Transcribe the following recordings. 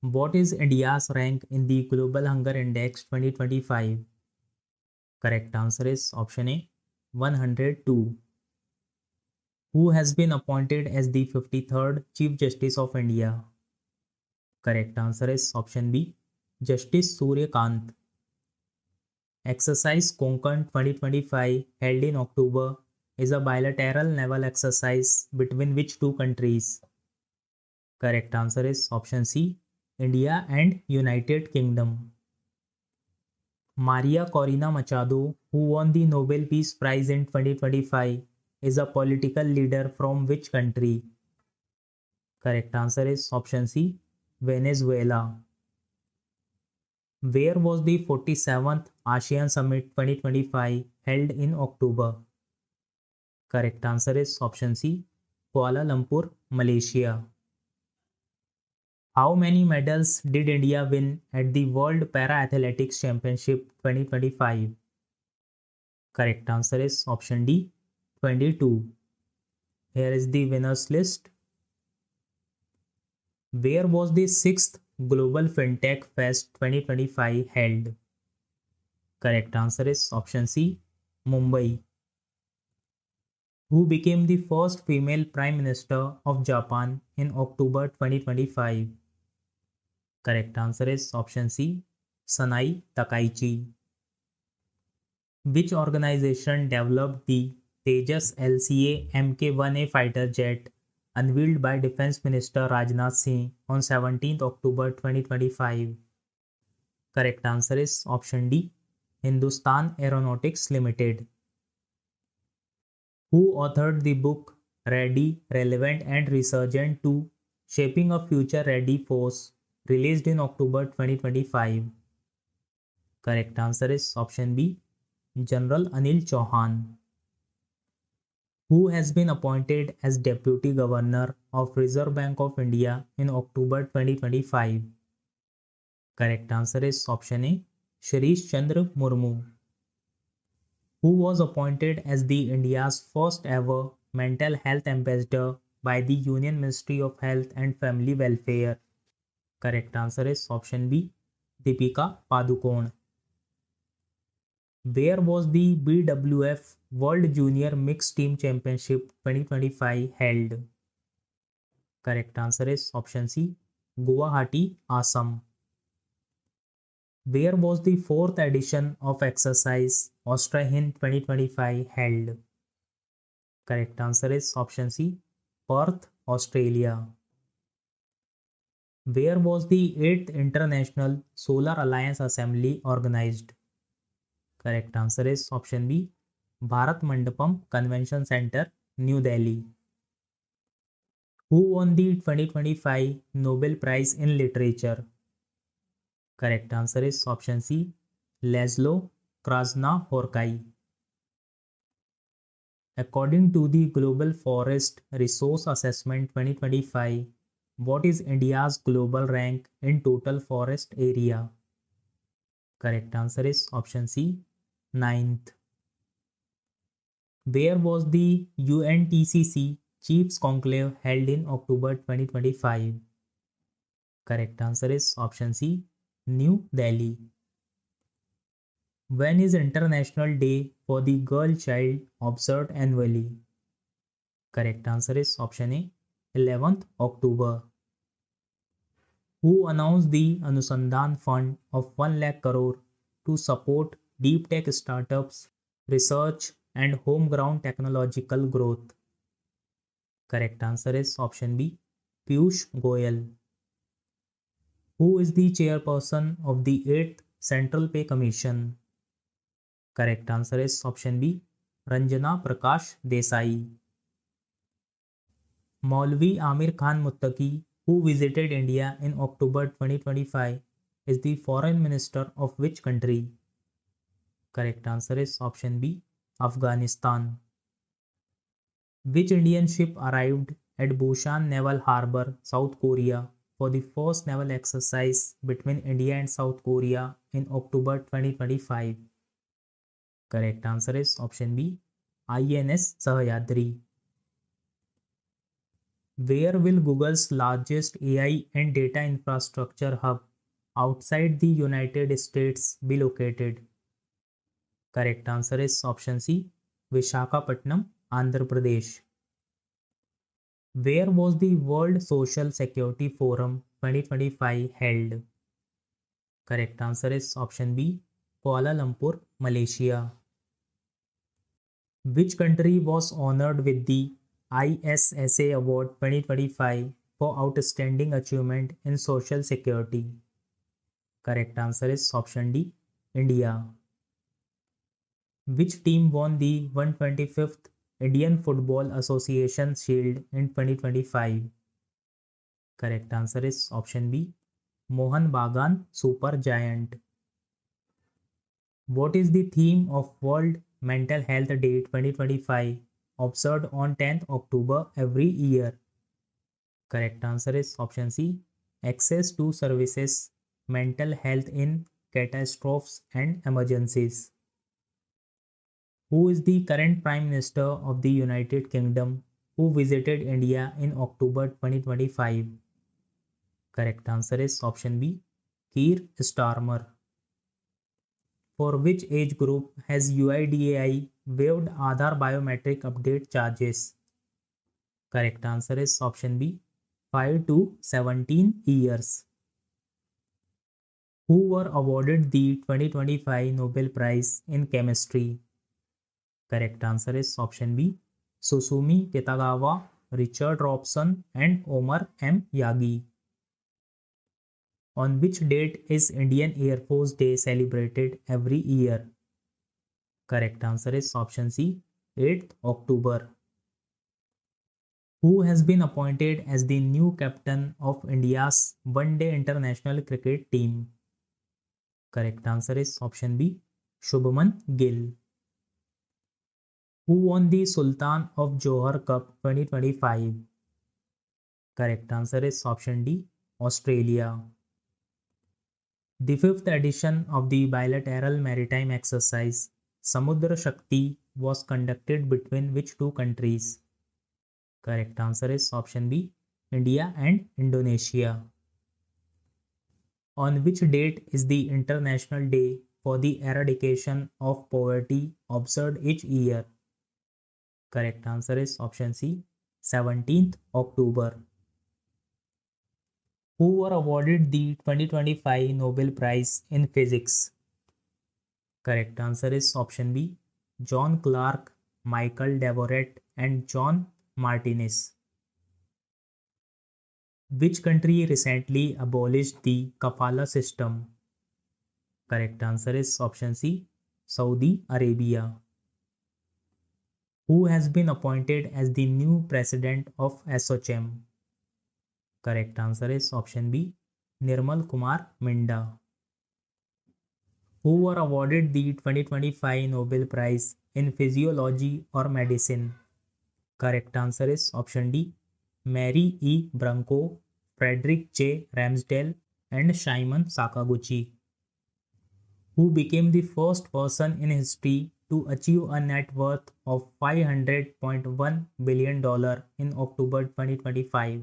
What is India's rank in the Global Hunger Index 2025? Correct answer is option A, 102. Who has been appointed as the 53rd Chief Justice of India? Correct answer is option B, Justice Surya Kant. Exercise Konkan 2025 held in October is a bilateral naval exercise between which two countries? Correct answer is option C, India and United Kingdom. Maria Corina Machado, who won the Nobel Peace Prize in 2025, is a political leader from which country? Correct answer is option C, Venezuela. Where was the 47th ASEAN Summit 2025 held in October? Correct answer is option C, Kuala Lumpur, Malaysia. How many medals did India win at the World Para Athletics Championship 2025? Correct answer is option D, 22. Here is the winners list. Where was the 6th Global FinTech Fest 2025 held? Correct answer is option C, Mumbai. Who became the first female Prime Minister of Japan in October 2025? Correct answer is option C, Sanai Takaichi. Which organization developed the Tejas LCA Mk1A fighter jet unveiled by Defense Minister Rajnath Singh on 17th October 2025? Correct answer is option D, Hindustan Aeronautics Limited. Who authored the book Ready, Relevant and Resurgent to Shaping a Future Ready Force, released in October 2025? Correct answer is option B, General Anil Chauhan. Who has been appointed as Deputy Governor of Reserve Bank of India in October 2025? Correct answer is option A, Shirish Chandra Murmu. Who was appointed as the India's first ever mental health ambassador by the Union Ministry of Health and Family Welfare? Correct answer is option B, Deepika Padukone. Where was the BWF World Junior Mixed Team Championship 2025 held? Correct answer is option C, Guwahati, Assam. Where was the 4th edition of exercise Austrahin 2025 held? Correct answer is option C, Perth, Australia. Where was the 8th International Solar Alliance Assembly organized? Correct answer is option B, Bharat Mandapam Convention Center, New Delhi. Who won the 2025 Nobel Prize in Literature? Correct answer is option C, Laszlo Krasna-Horkai. According to the Global Forest Resource Assessment 2025, what is India's global rank in total forest area? Correct answer is option C, 9th. Where was the UNTCC Chiefs Conclave held in October 2025? Correct answer is option C, New Delhi. When is International Day for the Girl Child observed annually? Correct answer is option A, 11th October. Who announced the Anusandhan Fund of 1 lakh crore to support deep tech startups, research and homegrown technological growth? Correct answer is option B, Piyush Goyal. Who is the chairperson of the 8th Central Pay Commission? Correct answer is option B, Ranjana Prakash Desai. Maulvi Amir Khan Muttaqi, who visited India in October 2025, is the foreign minister of which country? Correct answer is option B, Afghanistan. Which Indian ship arrived at Bushan Naval Harbor, South Korea, for the first naval exercise between India and South Korea in October 2025? Correct answer is option B, INS Sahyadri. Where will Google's largest AI and data infrastructure hub outside the United States be located? Correct answer is option C, Vishakhapatnam, Andhra Pradesh. Where was the World Social Security Forum 2025 held? Correct answer is option B, Kuala Lumpur, Malaysia. Which country was honored with the ISSA Award 2025 for outstanding achievement in social security? Correct answer is option D, India. Which team won the 125th Indian Football Association Shield in 2025? Correct answer is option B, Mohan Bagan Super Giant. What is the theme of World Mental Health Day 2025 observed on 10th October every year? Correct answer is option C, access to services, mental health in catastrophes and emergencies. Who is the current Prime Minister of the United Kingdom who visited India in October 2025? Correct answer is option B, Keir Starmer. For which age group has UIDAI waived Aadhaar biometric update charges? Correct answer is option B, 5 to 17 years. Who were awarded the 2025 Nobel Prize in Chemistry? Correct answer is option B, Susumi Kitagawa, Richard Robson, and Omar M. Yagi. On which date is Indian Air Force Day celebrated every year? Correct answer is option C, 8th October. Who has been appointed as the new captain of India's one-day international cricket team? Correct answer is option B, Shubman Gill. Who won the Sultan of Johor Cup 2025? Correct answer is option D, Australia. The fifth edition of the bilateral maritime exercise Samudra Shakti was conducted between which two countries? Correct answer is option B, India and Indonesia. On which date is the International Day for the Eradication of Poverty observed each year? Correct answer is option C, 17th October. Who were awarded the 2025 Nobel Prize in Physics? Correct answer is option B, John Clark, Michael Davoret, and John Martinez. Which country recently abolished the kafala system? Correct answer is option C, Saudi Arabia. Who has been appointed as the new president of ASSOCHAM? Correct answer is option B, Nirmal Kumar Minda. Who were awarded the 2025 Nobel Prize in Physiology or Medicine? Correct answer is option D, Mary E. Branco, Frederick J. Ramsdell, and Shimon Sakaguchi. Who became the first person in history to achieve a net worth of $500.1 billion in October 2025?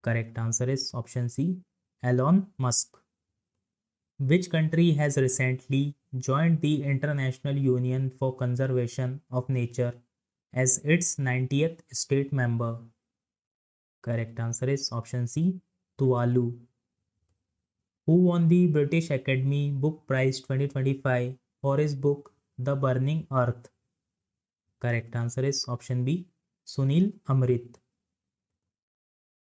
Correct answer is option C, Elon Musk. Which country has recently joined the International Union for Conservation of Nature as its 90th state member? Correct answer is option C, Tuvalu. Who won the British Academy Book Prize 2025 for his book The Burning Earth? Correct answer is option B, Sunil Amrit.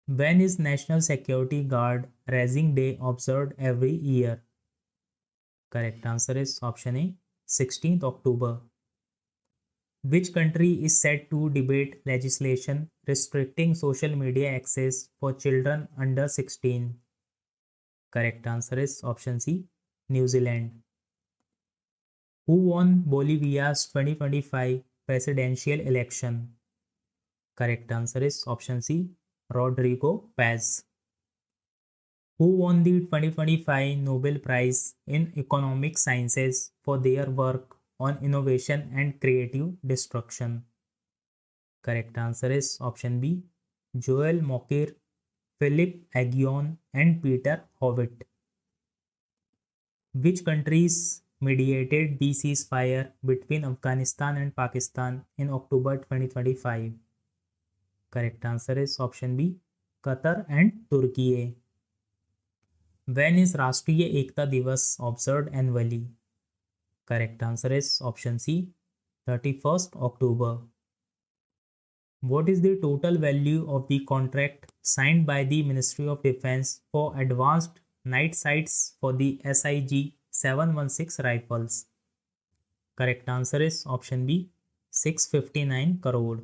When is National Security Guard Raising Day observed every year? Correct answer is option A, 16th October. Which country is set to debate legislation restricting social media access for children under 16? Correct answer is option C, New Zealand. Who won Bolivia's 2025 presidential election? Correct answer is option C, Rodrigo Paz. Who won the 2025 Nobel Prize in Economic Sciences for their work on innovation and creative destruction? Correct answer is option B, Joel Mokyr, Philip Aghion, and Peter Howitt. Which countries mediated the ceasefire between Afghanistan and Pakistan in October 2025? Correct answer is option B, Qatar and Turkey. When is Rashtriya Ekta Divas observed annually? Correct answer is option C, 31st October. What is the total value of the contract signed by the Ministry of Defence for advanced night sights for the SIG 716 rifles? Correct answer is option B, 659 crore.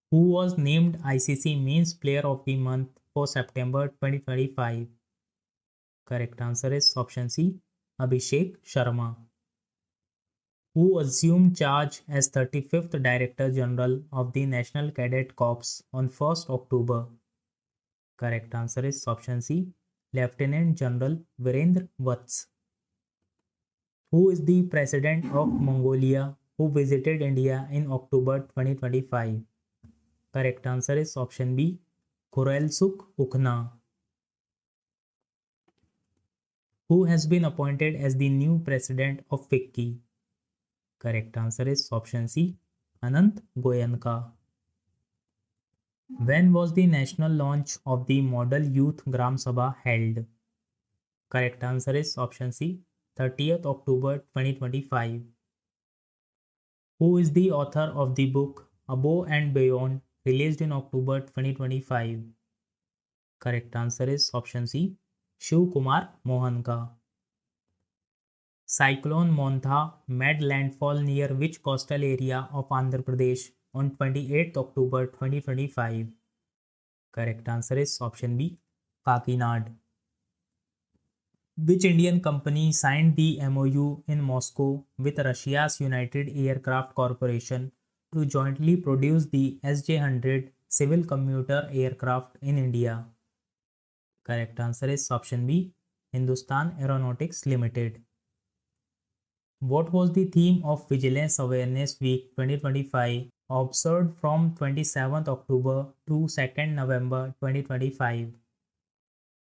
Who was named ICC Men's Player of the Month for September 2025? Correct answer is option C, Abhishek Sharma. Who assumed charge as 35th Director General of the National Cadet Corps on 1st October? Correct answer is option C, Lieutenant General Virendra Vats. Who is the President of Mongolia who visited India in October 2025? Correct answer is option B, Khurelsukh Ukhna. Who has been appointed as the new President of FICCI? Correct answer is option C, Anant Goenka. When was the national launch of the Model Youth Gram Sabha held? Correct answer is option C, 30th October 2025. Who is the author of the book Above and Beyond, released in October 2025? Correct answer is option C, Shiv Kumar Mohanka. Cyclone Montha made landfall near which coastal area of Andhra Pradesh on 28th October 2025? Correct answer is option B, Kakinad. Which Indian company signed the MOU in Moscow with Russia's United Aircraft Corporation to jointly produce the SJ-100 civil commuter aircraft in India? Correct answer is option B, Hindustan Aeronautics Limited. What was the theme of Vigilance Awareness Week 2025 observed from 27th October to 2nd November 2025?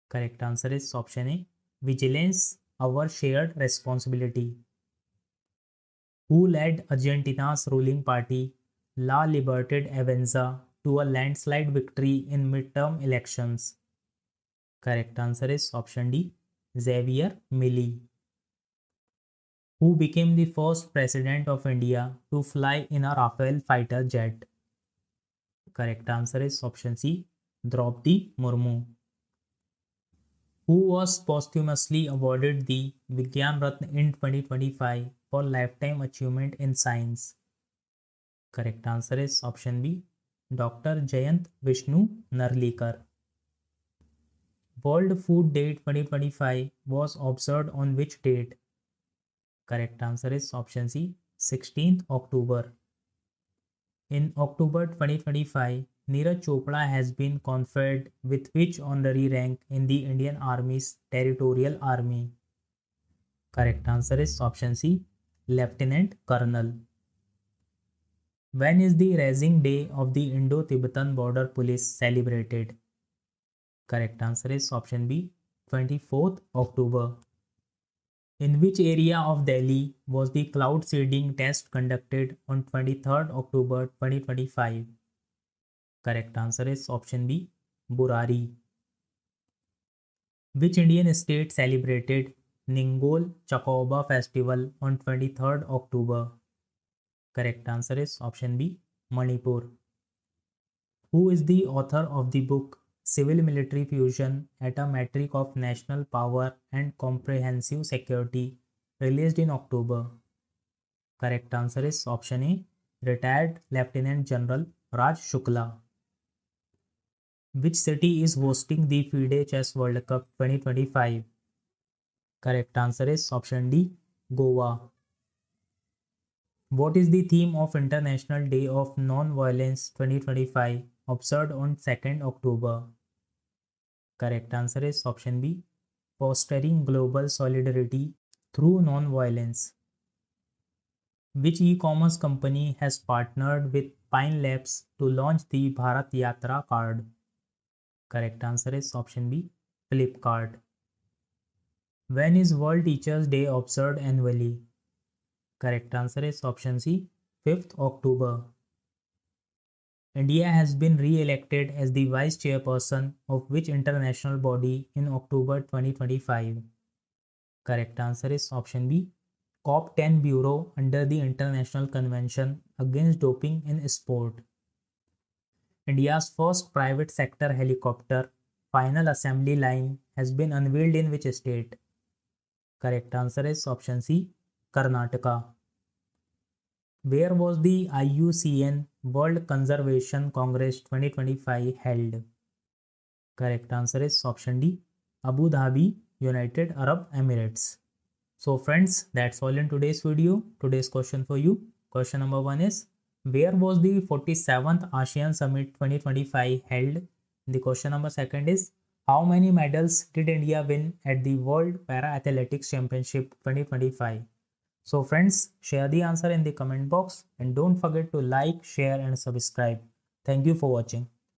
Correct answer is option A, Vigilance, Our Shared Responsibility. Who led Argentina's ruling party, La Libertad Avanza, to a landslide victory in midterm elections? Correct answer is option D, Xavier Milei. Who became the first president of India to fly in a Rafale fighter jet? Correct answer is option C, Draupadi Murmu. Who was posthumously awarded the Vigyan Ratna in 2025 for lifetime achievement in science? Correct answer is option B, Dr. Jayant Vishnu Narlikar. World Food Day 2025 was observed on which date? Correct answer is option C, 16th October. In October 2025, Neeraj Chopra has been conferred with which honorary rank in the Indian Army's Territorial Army? Correct answer is option C, Lieutenant Colonel. When is the Rising Day of the Indo-Tibetan Border Police celebrated? Correct answer is option B, 24th October. In which area of Delhi was the cloud seeding test conducted on 23rd October 2025? Correct answer is option B, Burari. Which Indian state celebrated Ningol Chakoba festival on 23rd October? Correct answer is option B, Manipur. Who is the author of the book Civil Military Fusion at a Metric of National Power and Comprehensive Security, released in October? Correct answer is option A, Retired Lieutenant General Raj Shukla. Which city is hosting the FIDE Chess World Cup 2025? Correct answer is option D, Goa. What is the theme of International Day of Non-Violence 2025 observed on 2nd October? Correct answer is option B, Fostering Global Solidarity through Non-Violence. Which e-commerce company has partnered with Pine Labs to launch the Bharat Yatra card? Correct answer is option B, Flipkart. When is World Teachers' Day observed annually? Correct answer is option C, 5th October. India has been re-elected as the vice chairperson of which international body in October 2025? Correct answer is option B, COP10 Bureau under the International Convention Against Doping in Sport. India's first private sector helicopter final assembly line has been unveiled in which state? Correct answer is option C, Karnataka. Where was the IUCN World Conservation Congress 2025 held? Correct answer is option D, Abu Dhabi, United Arab Emirates. So friends, that's all in today's video. Today's question for you. Question number 1 is, where was the 47th ASEAN Summit 2025 held? The question number 2 is, how many medals did India win at the World Para Athletics Championship 2025? So friends, share the answer in the comment box and don't forget to like, share and subscribe. Thank you for watching.